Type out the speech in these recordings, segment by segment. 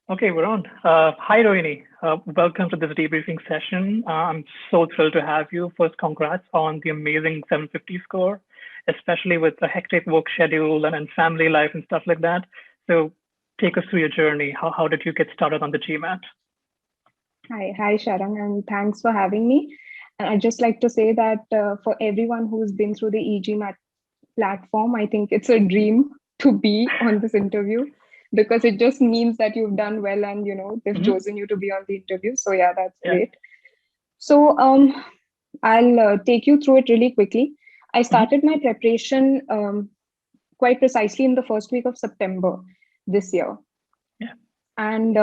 Okay, we're on. Hi, Rohini. Welcome to this debriefing session. I'm so thrilled to have you. First, congrats on the amazing 750 score, especially with the hectic work schedule and family life and stuff like that. So, take us through your journey. How did you get started on the GMAT? Hi, Sharon, and thanks for having me. And I'd just like to say that for everyone who's been through the e-GMAT platform, I think it's a dream to be on this interview because it just means that you've done well and they've Hmm. chosen you to be on the interview. So yeah, that's Yeah. great. So I'll take you through it really quickly. I Hmm. started my preparation quite precisely in the first week of September this year, Yeah. and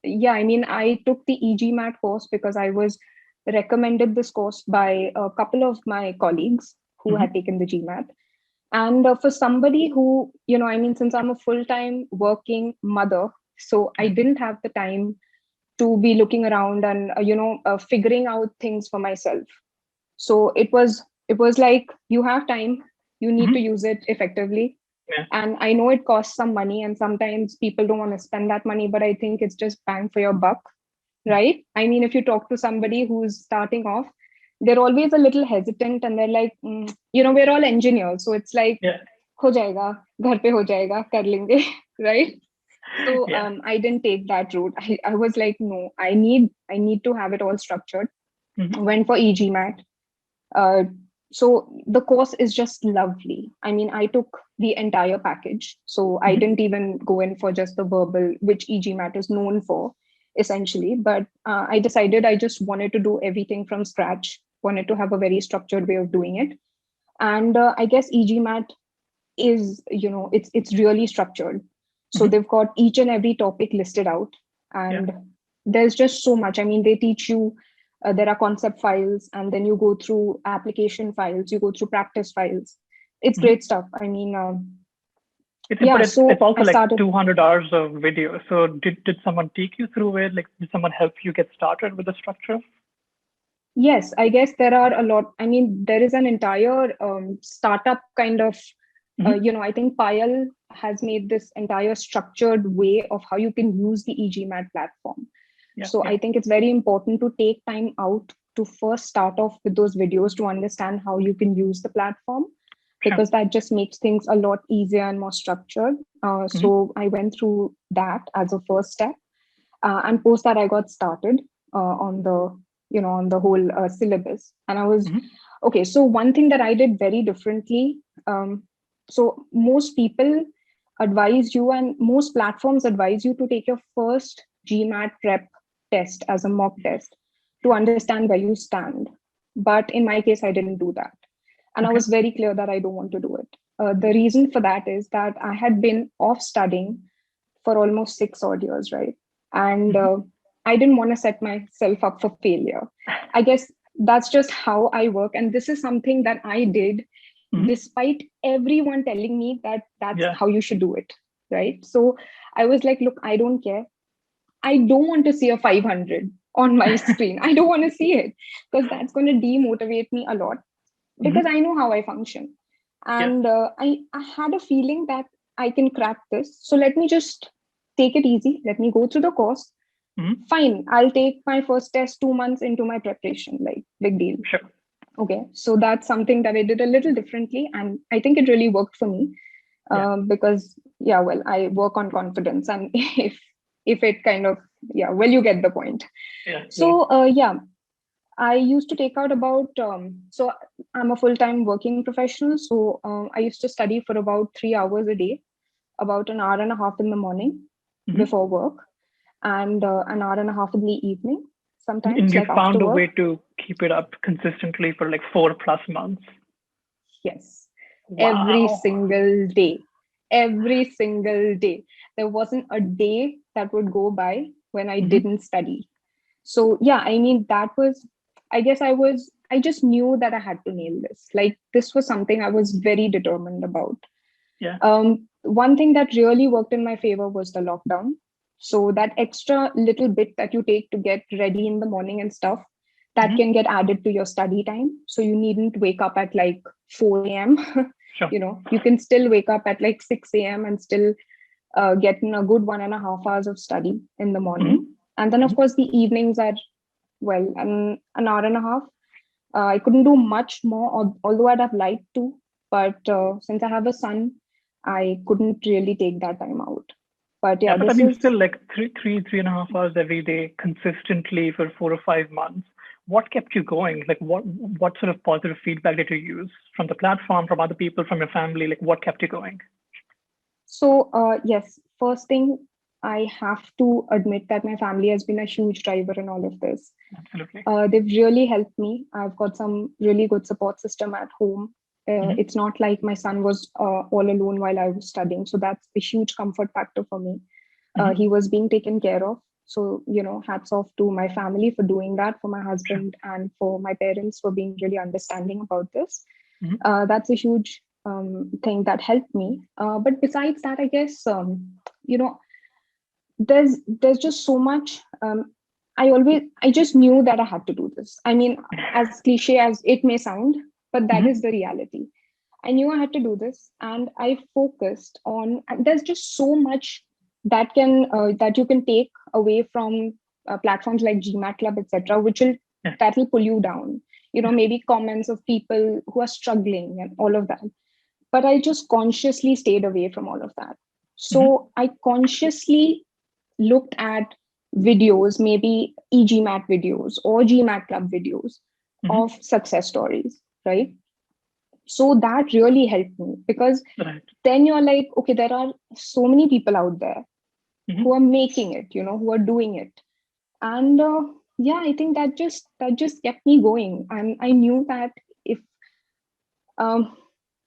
yeah, I mean, I took the e-GMAT course because I was recommended this course by a couple of my colleagues who Hmm. had taken the GMAT. And for somebody who, I mean, since I'm a full-time working mother, so I Yeah. didn't have the time to be looking around and, figuring out things for myself. So it was like, you have time, you need Hmm. to use it effectively. Yeah. And I know it costs some money, and sometimes people don't want to spend that money, but I think it's just bang for your buck, right? I mean, if you talk to somebody who's starting off, they're always a little hesitant and they're like, we're all engineers. So it's like, Yeah. ho jayega, ghar pe ho jayega, kar lenge, right? So Yeah. I didn't take that route. I was like, no, I need to have it all structured. Hmm. Went for e-GMAT. Uh, so the course is just lovely. I mean, I took the entire package. So I Hmm. didn't even go in for just the verbal, which e-GMAT is known for, essentially. But I decided I just wanted to do everything from scratch, wanted to have a very structured way of doing it. And I guess e-GMAT is, it's really structured. So Hmm. they've got each and every topic listed out, Yeah. and there's just so much. I mean, they teach you, there are concept files, and then you go through application files, you go through practice files. It's Hmm. great stuff. I mean, But yeah, it's so also I like started. 200 hours of video. So did someone take you through it? Like, did someone help you get started with the structure? Yes, I guess there are a lot. I mean, there is an entire startup kind of, Hmm. I think Payal has made this entire structured way of how you can use the e-GMAT platform. Yeah. So Yeah. I think it's very important to take time out to first start off with those videos to understand how you can use the platform, Sure. because that just makes things a lot easier and more structured. Hmm. So I went through that as a first step, and post that I got started on the on the whole syllabus. And I was Hmm. okay. So one thing that I did very differently. So most people advise you, and most platforms advise you to take your first GMAT prep test as a mock test to understand where you stand. But in my case, I didn't do that. And I Okay. was very clear that I don't want to do it. The reason for that is that I had been off studying for almost 6 odd years, right? And Hmm. I didn't want to set myself up for failure. I guess that's just how I work. And this is something that I did Hmm. despite everyone telling me that that's Yeah. how you should do it, right? So I was like, look, I don't care. I don't want to see a 500 on my screen. I don't want to see it because that's going to demotivate me a lot, because Hmm. I know how I function. Yeah. And I had a feeling that I can crack this. So let me just take it easy. Let me go through the course. Hmm. Fine, I'll take my first test 2 months into my preparation, like big deal. Sure. Okay, so that's something that I did a little differently. And I think it really worked for me, Yeah. because, yeah, well, I work on confidence. And if it kind of, yeah, well, you get the point. Yeah. Yeah. So, yeah, I used to take out about, so I'm a full time working professional. So I used to study for about 3 hours a day, about an hour and a half in the morning Hmm. before work, and an hour and a half in the evening, And sometimes, you like after found a work. way to keep it up consistently for like 4+ months. Yes, every Wow. single day, every single day. There wasn't a day that would go by when I Hmm. didn't study. So yeah, I mean, that was, I guess I just knew that I had to nail this. Like, this was something I was very determined about. Yeah. One thing that really worked in my favor was the lockdown. So that extra little bit that you take to get ready in the morning and stuff, that Hmm. can get added to your study time. So you needn't wake up at like 4 a.m. Sure. You can still wake up at like 6 a.m. and still get in a good 1.5 hours of study in the morning. Mhm. And then, of Mhm. course, the evenings are, well, an hour and a half. I couldn't do much more, although I'd have liked to. But since I have a son, I couldn't really take that time out. But Yeah, yeah, but I this mean, is still like 3.5 hours every day consistently for 4 or 5 months. What kept you going? Like, what sort of positive feedback did you use from the platform, from other people, from your family? Like, what kept you going? so. Yes, first thing, I have to admit that my family has been a huge driver in all of this. Absolutely. They've really helped me. I've got some really good support system at home. Hmm. It's not like my son was all alone while I was studying. So that's a huge comfort factor for me. Hmm. He was being taken care of. So, hats off to my family for doing that, for my Sure. husband and for my parents for being really understanding about this. Hmm. That's a huge thing that helped me. But besides that, I guess, you know, there's just so much. I just knew that I had to do this. I mean, as cliche as it may sound, but that is Hmm. the reality. I knew I had to do this, and I focused on. And there's just so much that you can take away from platforms like GMAT Club, etc., Yeah. that will pull you down. Yeah. Maybe comments of people who are struggling and all of that. But I just consciously stayed away from all of that. Hmm. So I consciously looked at videos, maybe e-GMAT videos or GMAT Club videos Hmm. of success stories, right? So that really helped me because Right. then you're like, okay, there are so many people out there who Hmm. are making it, who are doing it. And yeah, I think that just kept me going. And if um,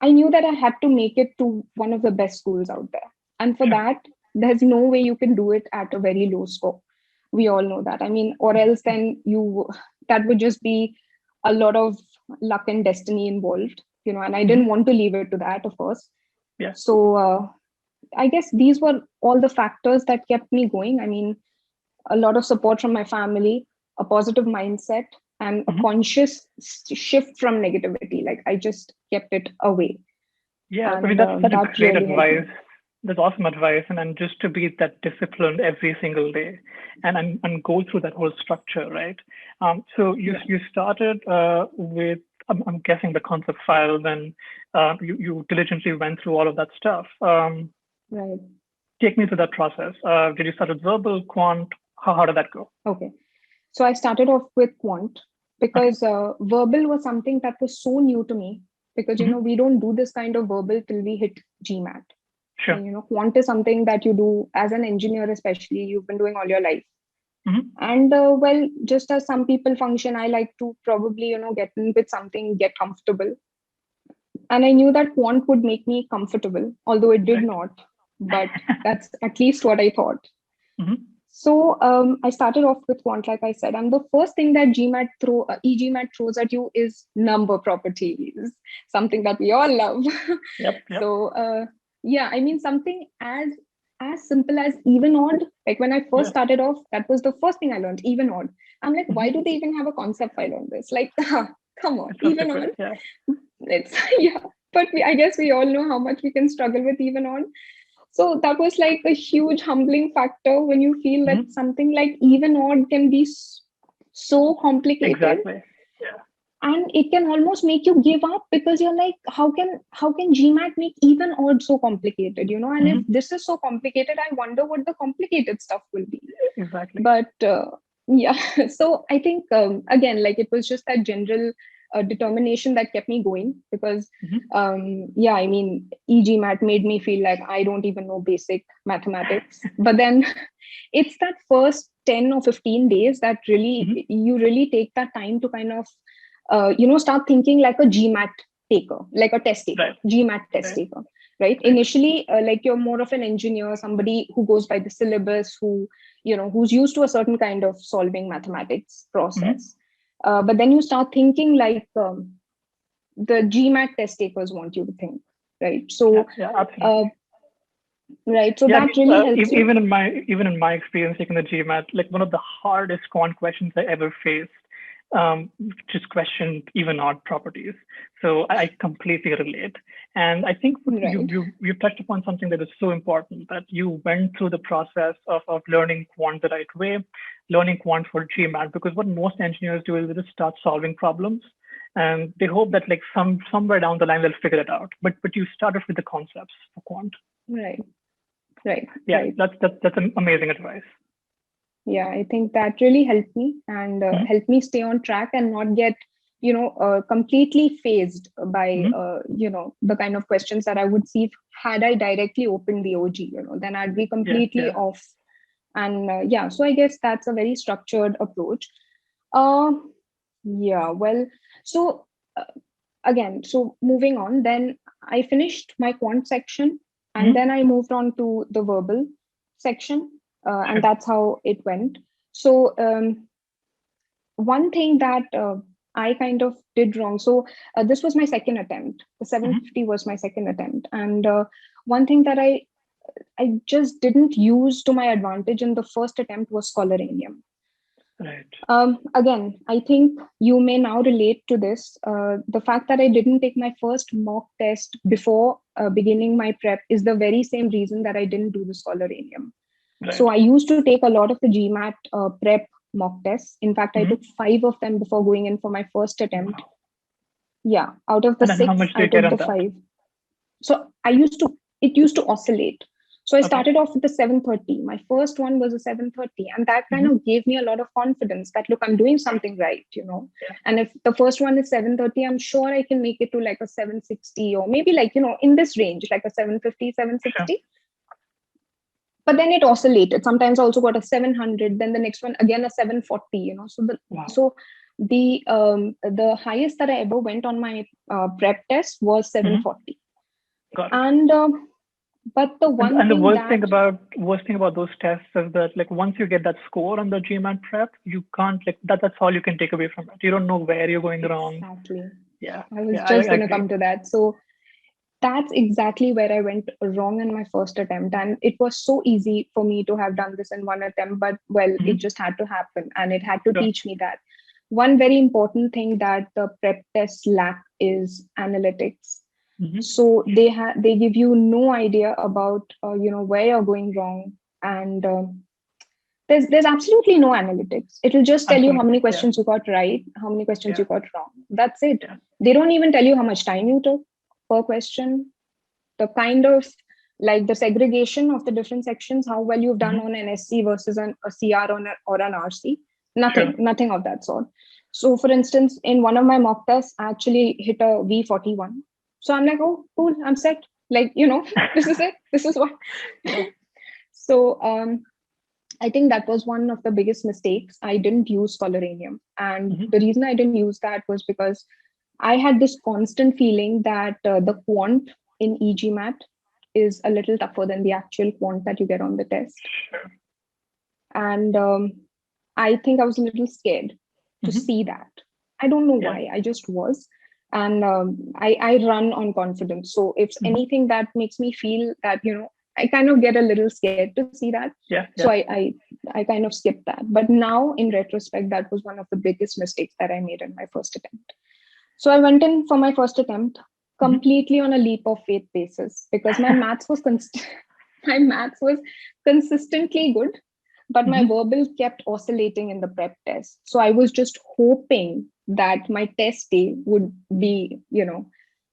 I knew that I had to make it to one of the best schools out there. And for Sure. that, there's no way you can do it at a very low score. We all know that. I mean, or else then that would just be a lot of luck and destiny involved, and I didn't Hmm. want to leave it to that, of course. Yeah. So I guess these were all the factors that kept me going. I mean, a lot of support from my family, a positive mindset, and a Hmm. conscious shift from negativity. Like I just kept it away, Yeah. I mean, and that's such a that great really helped me. advice. That's awesome advice. And just to be that disciplined every single day and go through that whole structure, right? So you Yeah, you started with I'm guessing the concept file, then you diligently went through all of that stuff. right. Take me through that process. Did you start with verbal, quant? How did that go? Okay. So I started off with quant Okay. because verbal was something that was so new to me because Hmm. we don't do this kind of verbal till we hit GMAT. Sure. And quant is something that you do as an engineer, especially you've been doing all your life. Hmm. And well, just as some people function, I like to probably get in with something, get comfortable. And I knew that quant would make me comfortable, although it did Right. not. But that's at least what I thought. Hmm. So I started off with quant, like I said, and the first thing that e-GMAT throws at you is number properties, something that we all love. Yep. Yep. So yeah, I mean something as simple as even odd. Like when I first Yeah. started off, that was the first thing I learned, even odd. I'm like, why Hmm. do they even have a concept file on this? Like, come on, It's so even odd. stupid. Yeah. It's yeah. But I guess we all know how much we can struggle with even odd. So that was like a huge humbling factor when you feel that Hmm. something like even odd can be so complicated, Exactly. Yeah. and it can almost make you give up because you're like, how can GMAT make even odd so complicated, and if Hmm. this is so complicated, I wonder what the complicated stuff will be. Exactly. But yeah, so I think again, like it was just that general determination that kept me going because Hmm. yeah, I mean, e-GMAT made me feel like I don't even know basic mathematics. But then it's that first 10 or 15 days that Hmm. you really take that time to kind of start thinking like a GMAT taker, like a test taker, Right. GMAT test Right. taker, right? Right. Initially, like you're more of an engineer, somebody who goes by the syllabus, who's used to a certain kind of solving mathematics Hmm. process. But then you start thinking like the GMAT test takers want you to think, right? Yeah. So, Yeah. uh, Absolutely. right. So Yeah. I that mean, really helps you. even in my experience taking the GMAT, like one of the hardest quant questions I ever faced just questioned even odd properties. So I completely relate. And I think Right. you touched upon something that is so important, that you went through the process of learning quant the right way, learning quant for GMAT, because what most engineers do is they just start solving problems and they hope that like somewhere down the line they'll figure it out. But you started with the concepts for quant. Right. Right. Yeah, Right. that's an amazing advice. Yeah, I think that really helped me and Mhm. helped me stay on track and not get, completely phased by, Mhm. the kind of questions that I would see had I directly opened the OG, then I'd be Yeah, completely yeah. off. And yeah, so I guess that's a very structured approach. Uh, yeah, well, so uh, again, so moving on, then I finished my quant section and Mhm. then I moved on to the verbal section, and Sure. that's how it went. So one thing that I kind of did wrong. So this was my second attempt. The Mhm. 750 was my second attempt, and one thing that I just didn't use to my advantage in the first attempt was Scholaranium. Right. Again, I think you may now relate to this. The fact that I didn't take my first mock test before beginning my prep is the very same reason that I didn't do the Scholaranium. So Right. I used to take a lot of the GMAT prep mock tests. In fact, I took Mhm. 5 of them before going in for my first attempt. Wow. Yeah, out of the And then how 6, much do I you get took on the that? 5. So it used to oscillate. So I Okay. started off with the 730. My first one was a 730. And that kind Mhm. of gave me a lot of confidence that, look, I'm doing something right. Yeah. And if the first one is 730, I'm sure I can make it to like a 760 or maybe like, in this range, like a 750, Sure. 760. But then it oscillated. Sometimes I also got a 700, then the next one again a 740. Wow. So the highest that I ever went on my prep test was Mhm. 740. Got it. And but the one And the thing that worst thing about those tests is that like once you get that score on the GMAT prep, you can't like that's all you can take away from it. You don't know where you're going wrong. exactly, Yeah. I was Yeah, just I going to agree. come to that. So that's exactly where I went wrong in my first attempt. And it was so easy for me to have done this in one attempt, but well, it Mhm. just had to happen. And it had to Sure. teach me that one very important thing that the prep tests lack is analytics. Mhm. So they give you no idea about where you're going wrong, and there's absolutely no analytics. It'll just tell you how many Absolutely. Yeah. questions you got right, how many questions you Yeah. got wrong. That's it. Yeah. They don't even tell you how much time you took per question, the kind of like the segregation of the different sections, how well you've done Mhm. on an SC versus a CR or an RC. Sure. Nothing of that sort. So, for instance, in one of my mock tests, I actually hit a V41. So I'm like, oh, cool, I'm set. Like, this is it. This is what. Yeah. So, I think that was one of the biggest mistakes. I didn't use Scholaranium. And Mhm. the reason I didn't use that was because I had this constant feeling that the quant in e-GMAT is a little tougher than the actual quant that you get on the test. Sure. And I think I was a little scared to Mhm. see that. I don't know Yeah. why, I just was. And I run on confidence. So if Mhm. anything that makes me feel that, I kind of get a little scared to see that. Yeah. So Yeah. I kind of skipped that. But now in retrospect, that was one of the biggest mistakes that I made in my first attempt. So I went in for my first attempt Mhm. completely on a leap of faith basis because my maths was my maths was consistently good, but my Mhm. verbal kept oscillating in the prep test. So I was just hoping that my test day would be, a Yeah.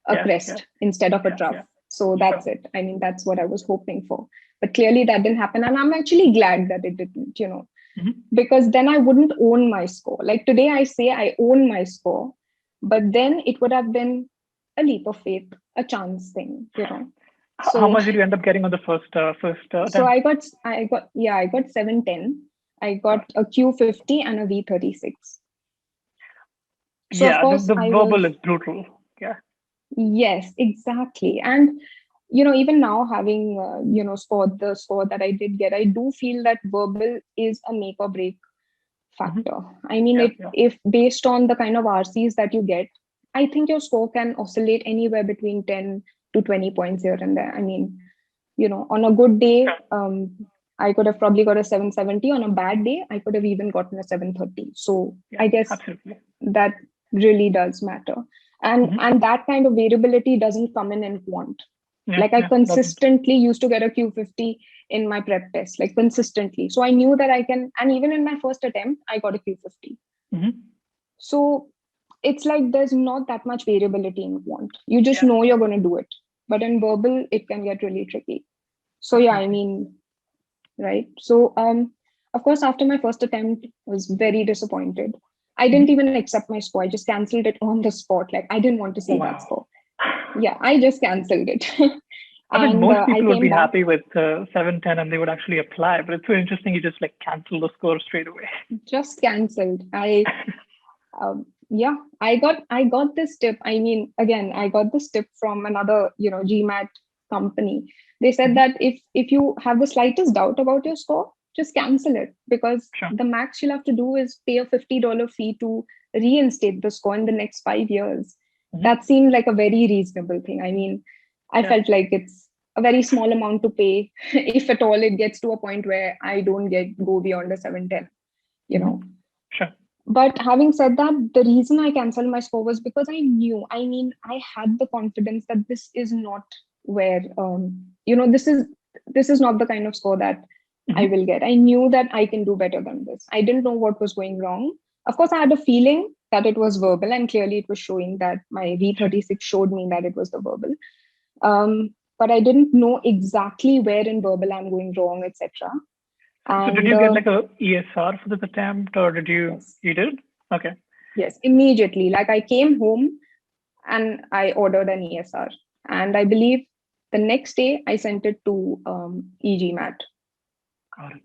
Yeah. crest instead of a Yeah. trough. Yeah. So Sure. that's it. I mean, that's what I was hoping for. But clearly that didn't happen. And I'm actually glad that it didn't, Mhm. because then I wouldn't own my score. Like today, I say I own my score, but then it would have been a leap of faith, a chance thing. How So, much did you end up getting on the first so attempt? I got 710. I Got got it. a Q50 and a V36. So of Yeah. The course the I verbal was, is brutal. Yeah. yes, exactly. And even now having scored the score that I did get, I do feel that verbal is a make or break Mhm. factor. I mean, Yeah. Yeah. if based on the kind of RCs that you get, I think your score can oscillate anywhere between 10 to 20 points here and there. I mean, on a good day, Sure. I could have probably got a 770. On a bad day, I could have even gotten a 730. So Yeah, I guess absolutely. that really does matter. And Mhm. and that kind of variability doesn't come in quant. Yeah, Like I yeah, doesn't. consistently used to get a Q50 in my prep test, like consistently. So I knew that I can, and even in my first attempt, I got a Q50. Mhm. So it's like there's not that much variability in quant. You just Yeah, know you're going to do it. But in verbal, it can get really tricky. So yeah, I definitely. mean, right. So of course, after my first attempt, I was very disappointed. I didn't Mhm. even accept my score. I just canceled it on the spot. Like I didn't want to Oh, see that wow. score. Yeah, I just canceled it. I mean, And most I people would came be back, happy with 710 and they would actually apply, but it's so interesting you just like cancel the score straight away. just canceled. Yeah, I got this tip. I mean, again, I got this tip from another, GMAT company. They said Mhm. that if you have the slightest doubt about your score, just cancel it, because Sure. the max you'll have to do is pay a $50 fee to reinstate the score in the next 5 years. Mhm. That seemed like a very reasonable thing. I mean, I Yeah. felt like it's a very small amount to pay. If at all it gets to a point where I don't go beyond a 710, you know. Mhm. Sure. But having said that, the reason I canceled my score was because I knew, I mean, I had the confidence that this is not where, this is not the kind of score that I Mhm. will get. I knew that I can do better than this. I didn't know what was going wrong. Of course, I had a feeling that it was verbal, and clearly it was showing that my Sure. V36 showed me that it was the verbal. But I didn't know exactly where in verbal I'm going wrong, etc. So did And you get like a ESR for this attempt or yes, you did? Okay. yes, immediately. Like I came home and I ordered an ESR. And I believe the next day I sent it to e-GMAT. Got it.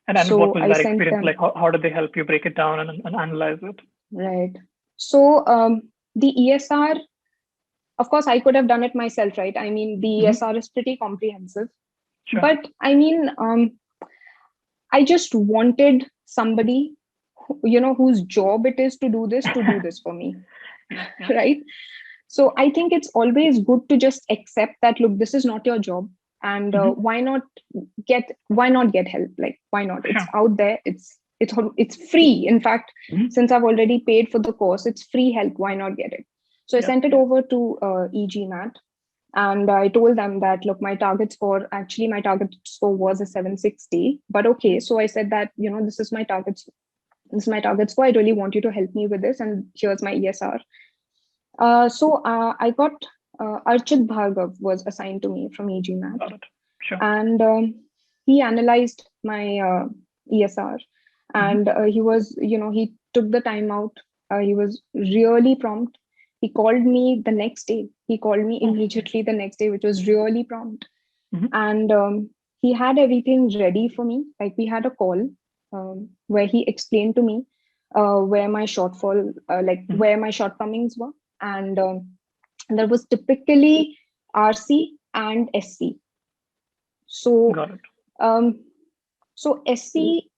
And what So was I that sent experience like? them, How did they help you break it down and analyze it? right. So the ESR, of course, I could have done it myself, right? I mean, the Mhm. ESR is pretty comprehensive. Sure. But I mean, I just wanted somebody, whose job it is to do this for me, Yeah, yeah. right? So I think it's always good to just accept that, look, this is not your job, and Mhm. why not get help? Like, why not? It's Sure. out there. It's free. In fact, Mhm. since I've already paid for the course, it's free help. Why not get it? So I Yeah, sent it yeah. over to e-GMAT, and I told them that, look, my target score was a 760, but okay. So I said that, this is my target score. I really want you to help me with this, and here's my ESR. So I got Archit Bhargav was assigned to me from e-GMAT, Got it. Sure. and he analyzed my ESR, Mhm. and he took the time out. He was really prompt. He called me the next day. He called me Oh, nice. immediately the next day, which was really prompt. Mhm. And he had everything ready for me. Like we had a call where he explained to me where my Mhm. where my shortcomings were, and there was typically RC and SC. So, Got it. um, so SC,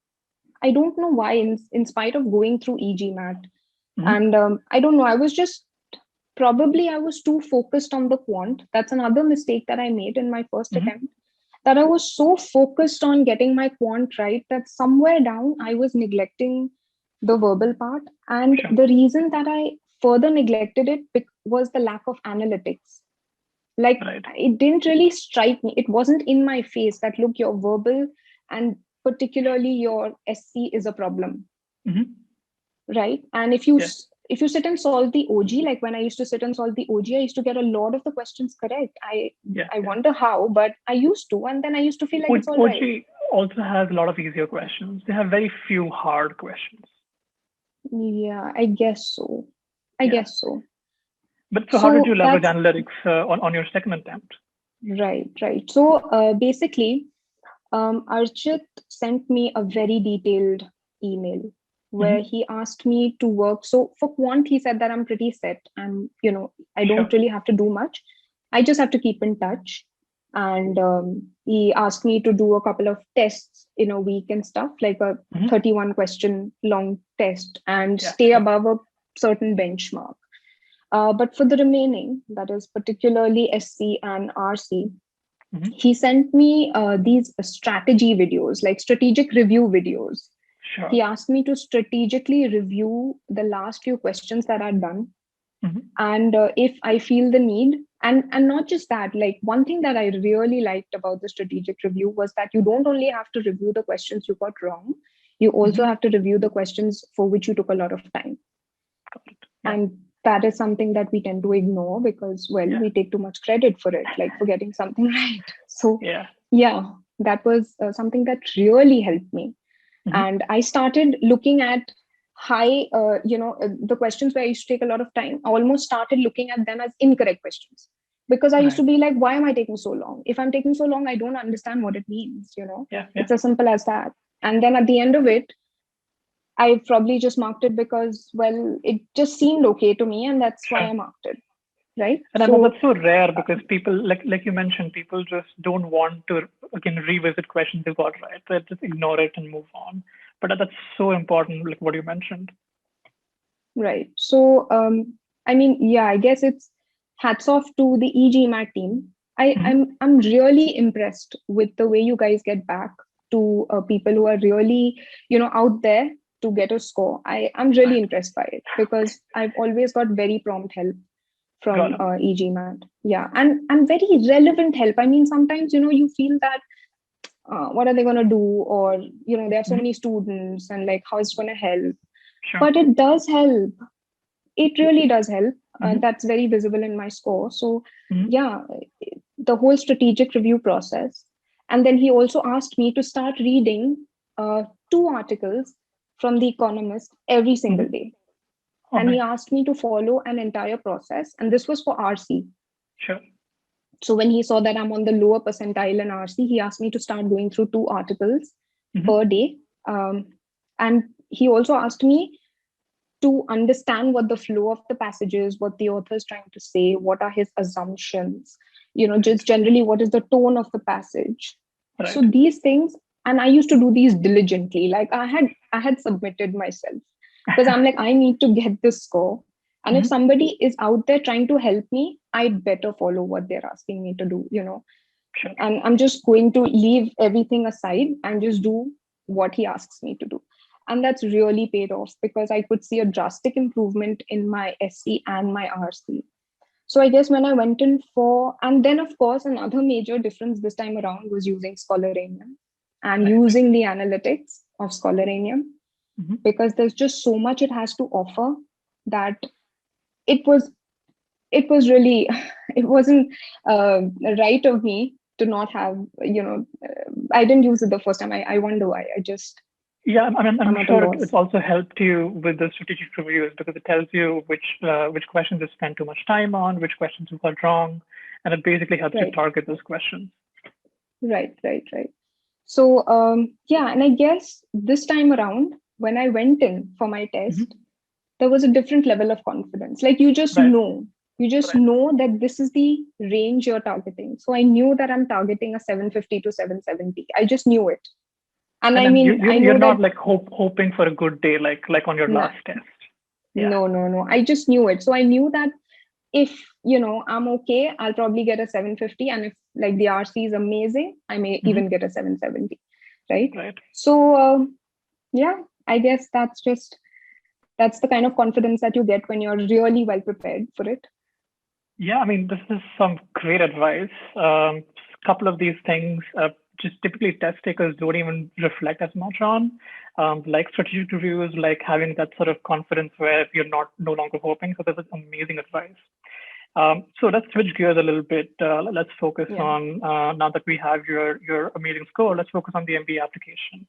I don't know why, in spite of going through e-GMAT, Mhm. and I don't know, I was too focused on the quant. That's another mistake that I made in my first Mhm. attempt. That I was so focused on getting my quant right that somewhere down I was neglecting the verbal part. And Sure. the reason that I further neglected it was the lack of analytics. Like Right. it didn't really strike me. It wasn't in my face that, look, your verbal and particularly your SC is a problem, Mhm. right? And if you Yeah. if you sit and solve the OG, like when I used to sit and solve the OG, I used to get a lot of the questions correct. I Yeah. I Yeah. wonder how, but I used to, and then I used to feel like it's all right. OG also has a lot of easier questions. They have very few hard questions. Yeah, I guess so. I Yeah. guess so. But so how did you So leverage that's analytics on your second attempt? right, right. So basically, Archit sent me a very detailed email where Mhm. he asked me to work. So for quant, he said that I'm pretty set, and I Sure. don't really have to do much. I just have to keep in touch. And he asked me to do a couple of tests in a week and stuff, like a Mhm. 31 question long test, and Yeah. stay Yeah. above a certain benchmark. But for the remaining, that is particularly SC and RC, he sent me these strategy videos, like strategic review videos. Sure. He asked me to strategically review the last few questions that I'd done. And if I feel the need, and not just that, like one thing that I really liked about the strategic review was that you don't only have to review the questions you got wrong, you also have to review the questions for which you took a lot of time. Yeah. And that is something that we tend to ignore because, well, we take too much credit for it, like for getting something right. So yeah, that was something that really helped me. And I started looking at the questions where I used to take a lot of time. I almost started looking at them as incorrect questions because I used to be like, why am I taking so long? If I'm taking so long, I don't understand what it means. It's as simple as that. And then at the end of it, I probably just marked it because, well, it just seemed okay to me, and that's why I marked it. Right. And I know that's so rare because people, like you mentioned, people just don't want to again revisit questions they got right. They just ignore it and move on. But that's so important, like what you mentioned. Right. So, I mean, yeah, I guess it's hats off to the e-GMAT team. I'm really impressed with the way you guys get back to people who are really, out there to get a score. I'm really impressed by it because I've always got very prompt help from e-GMAT. Yeah. And very relevant help. I mean, sometimes, you feel that what are they going to do? Or, there are so many students and like, how is it going to help? Sure. But it does help. It really does help. That's very visible in my score. So yeah, the whole strategic review process. And then he also asked me to start reading 2 articles from The Economist every single day. And he asked me to follow an entire process. And this was for RC. Sure. So when he saw that I'm on the lower percentile in RC, he asked me to start going through 2 articles per day. And he also asked me to understand what the flow of the passage is, what the author is trying to say, what are his assumptions, just generally what is the tone of the passage. Right. So these things, and I used to do these diligently. Like I had submitted myself because I'm like, I need to get this score. And if somebody is out there trying to help me, I'd better follow what they're asking me to do, Sure. And I'm just going to leave everything aside and just do what he asks me to do. And that's really paid off because I could see a drastic improvement in my SC and my RC. So I guess when I went in and then of course, another major difference this time around was using Scholaranium and using the analytics of Scholaranium because there's just so much it has to offer that it was really, it wasn't right of me to not have, I didn't use it the first time. I wonder why. Yeah, I mean, I'm sure it's also helped you with the strategic reviews because it tells you which questions you spend too much time on, which questions you got wrong, and it basically helps you target those questions. Right. So, yeah, and I guess this time around, when I went in for my test, there was a different level of confidence. Like you just know that this is the range you're targeting. So I knew that I'm targeting a 750 to 770. I just knew it. And I mean, you're not like hoping for a good day, like on your last test. Yeah. No. I just knew it. So I knew that if, I'm okay, I'll probably get a 750. And if like the RC is amazing, I may even get a 770. Right. So, yeah, I guess that's the kind of confidence that you get when you're really well prepared for it. Yeah, I mean, this is some great advice. A couple of these things, just typically test takers don't even reflect as much on, like strategic reviews, like having that sort of confidence where you're no longer hoping. So this is amazing advice. So let's switch gears a little bit. Let's focus on, now that we have your amazing score, let's focus on the MBA application.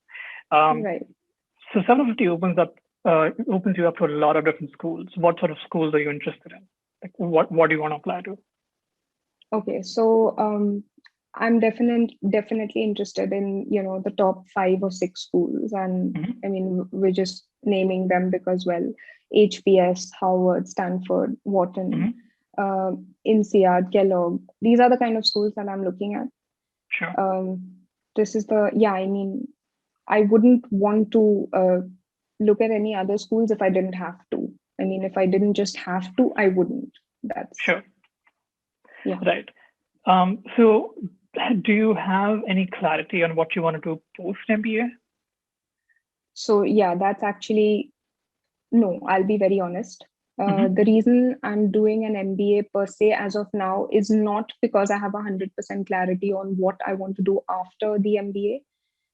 So 750 opens you up to a lot of different schools. What sort of schools are you interested in? Like what do you want to apply to? Okay, so I'm definitely interested in the top 5 or 6 schools, and I mean we're just naming them because, well, HBS, Harvard, Stanford, Wharton, INSEAD, Kellogg. These are the kind of schools that I'm looking at. Sure. This is I mean, I wouldn't want to look at any other schools if I didn't have to. I mean, if I didn't just have to, I wouldn't. That's sure. Yeah. Right. So do you have any clarity on what you want to do post MBA? So yeah, that's actually, no, I'll be very honest. Mm-hmm. The reason I'm doing an MBA per se as of now is not because I have 100% clarity on what I want to do after the MBA.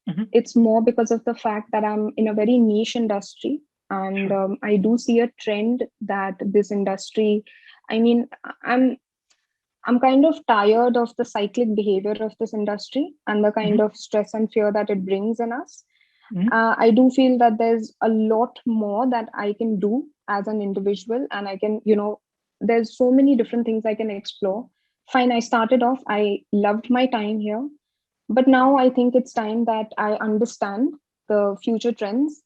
Mm-hmm. It's more because of the fact that I'm in a very niche industry. And Sure. I do see a trend that this industry, I mean, I'm kind of tired of the cyclic behavior of this industry and the kind Mm-hmm. of stress and fear that it brings in us. Mm-hmm. I do feel that there's a lot more that I can do as an individual, and I can, there's so many different things I can explore. Fine, I started off, I loved my time here, but now I think it's time that I understand the future trends.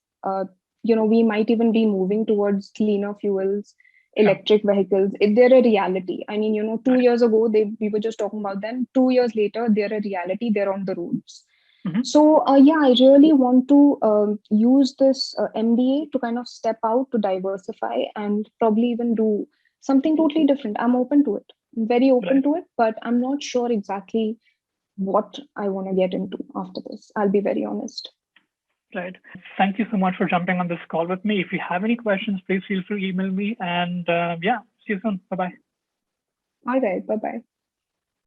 We might even be moving towards cleaner fuels, Sure. electric vehicles. If they're a reality, I mean, 2 years ago we were just talking about them. 2 years later, they're a reality. They're on the roads. Mm-hmm. So yeah, I really want to use this MBA to kind of step out, to diversify, and probably even do something totally different. I'm open to it. I'm very open Right. to it, but I'm not sure exactly what I want to get into after this. I'll be very honest. Right. Thank you so much for jumping on this call with me. If you have any questions, please feel free to email me. And yeah, see you soon. Bye bye. All right. Bye bye.